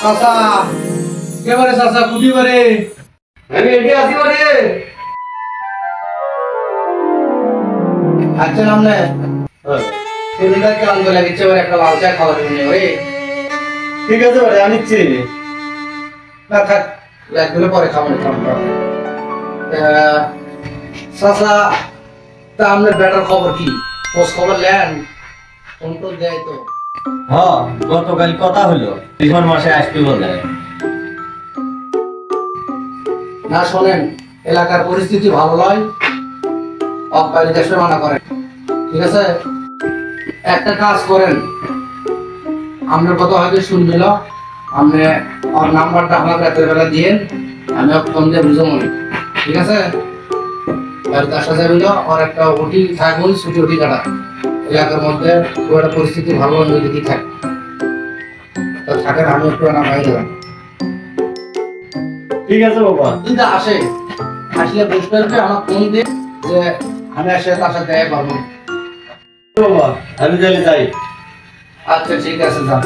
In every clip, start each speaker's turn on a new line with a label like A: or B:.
A: চাচা কেবারে চাচা কুটি বারে আমি এটি আসি বারে আচ্ছা নামনে সেদিনকার কেমন করে লাগিচ্ছে বারে একটা লাল চা খাওয়ার জন্য ওরে
B: ঠিক আছে বারে আনিচ্ছি
A: না থাক একদিনে পরে খাবো না চাচা তা আপনার বেটার খবর কি খোঁজ খবর নেন ফোন টোন দেয় তো
B: হ্যাঁ গতকাল কথা হলো ডিসেম্বর মাসে আসবে বলে।
A: না শোনেন এলাকার পরিস্থিতি ভালো নয় অব্বাইলে দেশে মানা করেন ঠিক আছে একটা কাজ করেন আপনার কথা হয়তো শুনছিল আপনি ওর নাম্বারটা আমাকে রাতের বেলা দিয়েন আমি ফোন দিয়ে বুঝো মনে ঠিক আছে বাড়িতে আসা যাবে না ওর একটা ওটি থাকবে ছুটি ওটি কাটা এলাকার মধ্যে খুব একটা পরিস্থিতি ভালো নদী থাকে তো থাকেন আমি একটু না বাইরে যান
B: ঠিক আছে বাবা
A: কিন্তু আসে আসলে বুঝতে পারবে আমার ফোন দিয়ে যে আমি আসলে তার সাথে দেখা পারবো
B: বাবা আমি তাহলে যাই।
A: আচ্ছা ঠিক আছে যান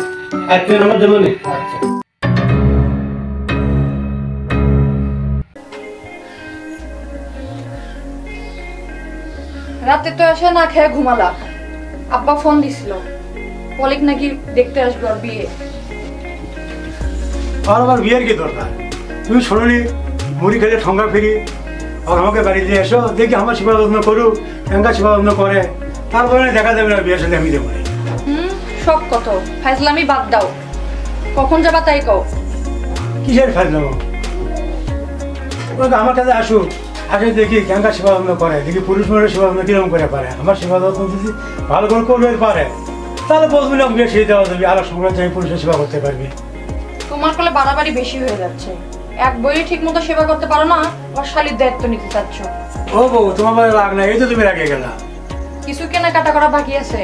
B: আজকে নাম্বার দেবো নি।
A: আচ্ছা
C: রাতে তো এসে না খেয়ে ঘুমালা আব্বা ফোন দিছিল পলিক নাকি দেখতে আসবে ওর বিয়ে
D: আর আমার বিয়ের কি দরকার তুমি শোনোনি মুড়ি খেলে ঠঙ্গা ফিরি আর আমাকে বাড়ি দিয়ে এসো দেখি আমার সেবা যত্ন করুক এঙ্গা সেবা যত্ন করে তারপরে দেখা যাবে না বিয়ের সাথে আমি দেবো না।
C: সব কত ফাইজলামি বাদ দাও কখন যাবা তাই কও
D: কিসের ফেল নেবো আমার কাছে আসুক আসে দেখি কেঙ্গা সেবা যত্ন করে দেখি পুরুষ মানুষের সেবা যত্ন কিরকম করে পারে আমার সেবা যত্ন যদি ভালো করে করবে পারে তাহলে বলবি না বিয়ে সেই দেওয়া যাবে আর সময় আমি পুরুষের সেবা করতে পারবি।
C: তোমার কোলে বাড়াবাড়ি বেশি হয়ে যাচ্ছে এক বইয়ে ঠিক মতো সেবা করতে পারো না আর শালির দায়িত্ব নিতে চাচ্ছ।
D: ও বউ তোমার মানে রাগ না এই তো তুমি রাগে গেলা।
C: কিছু কেনাকাটা করা বাকি আছে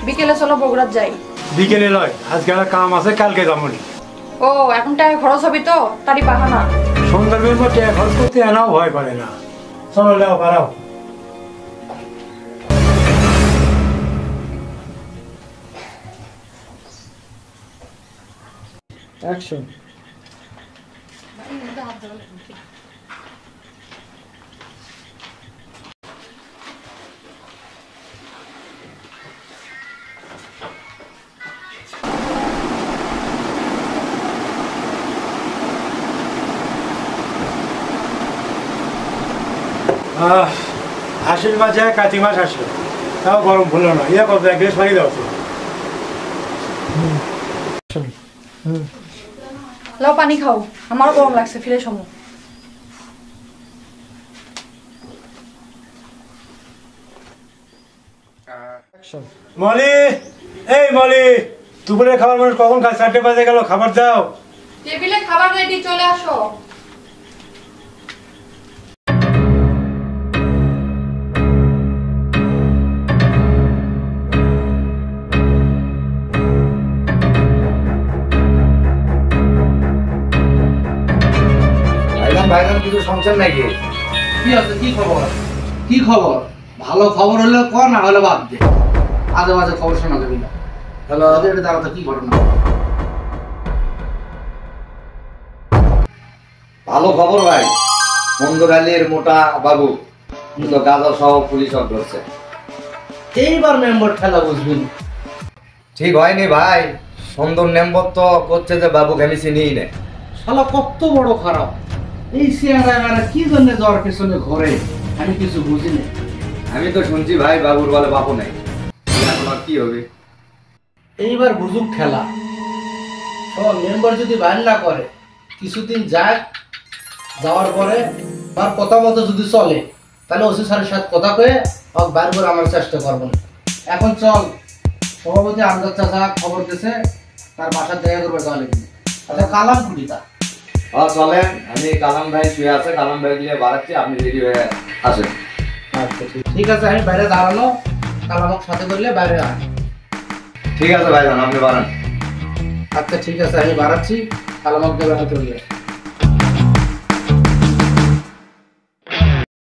C: বিকেলে চলো বগুড়ার যাই।
D: বিকেলে নয় আজকে আমার কাম আছে কালকে যাবনি।
C: ও এখন টাকা খরচ হবে তো তারই বাহানা।
D: সন্ধ্যার পর টাকা খরচ করতে এনাও ভয় করে না চলো যাও পারাও। অ্যাকশন আশ্বিন মাসে কার্তিক মাস আসলো তাও গরম ভুলো না ইয়ে করতে গ্যাস পানি দাও তো।
C: লাও পানি খাও আমারও গরম লাগছে ফিরে সময়।
D: মলি এই মলি দুপুরের খাবার মানুষ কখন খায় 4টে বাজে গেল খাবার দাও।
C: টেবিলে খাবার রেডি চলে আসো।
A: ভাইজান কিছু সংসার নাকি কি আছে কি খবর কি খবর ভালো খবর হলে ক না হলে বাদ দে আজে বাজে খবর শোনা যাবে না হ্যালো এটা দাঁড়াতে কি ঘটনা
E: ভালো খবর ভাই মন্দগালির মোটা বাবু কিন্তু গাজা সহ পুলিশ ধরছে
A: এইবার মেম্বার খেলা বুঝবেন
E: ঠিক হয়নি ভাই সুন্দর মেম্বর তো করছে যে বাবু আমি চিনিই না
A: শালা কত বড় খারাপ এই সিয়ারা কি জন্য জ্বর পেছনে ঘরে আমি কিছু বুঝি না
E: আমি তো শুনছি ভাই বাবুর বলে বাপু নাই এখন আর কি হবে
A: এইবার বুঝুক খেলা সব মেম্বার যদি বাইর না করে কিছুদিন যায় যাওয়ার পরে তার কথা মতো যদি চলে তাহলে ওসি স্যারের সাথে কথা কয়ে বাইর করে আমার চেষ্টা করবো না এখন চল সভাপতি আমজাদ চাচা খবর দিয়েছে তার বাসার দেখা করবে তাহলে আচ্ছা কালাম কুড়িটা
E: চলেন আমি কালাম ভাই শুয়ে আছে কালাম ভাই দিয়ে বাড়াচ্ছি আপনি রেডি হয়ে আসেন
A: আচ্ছা ঠিক আছে আমি বাইরে দাঁড়ানো কালামক সাথে করলে বাইরে আয়
E: ঠিক আছে ভাই আপনি বাড়ান
A: আচ্ছা ঠিক আছে আমি বাড়াচ্ছি কালামক দিয়ে বেড়াতে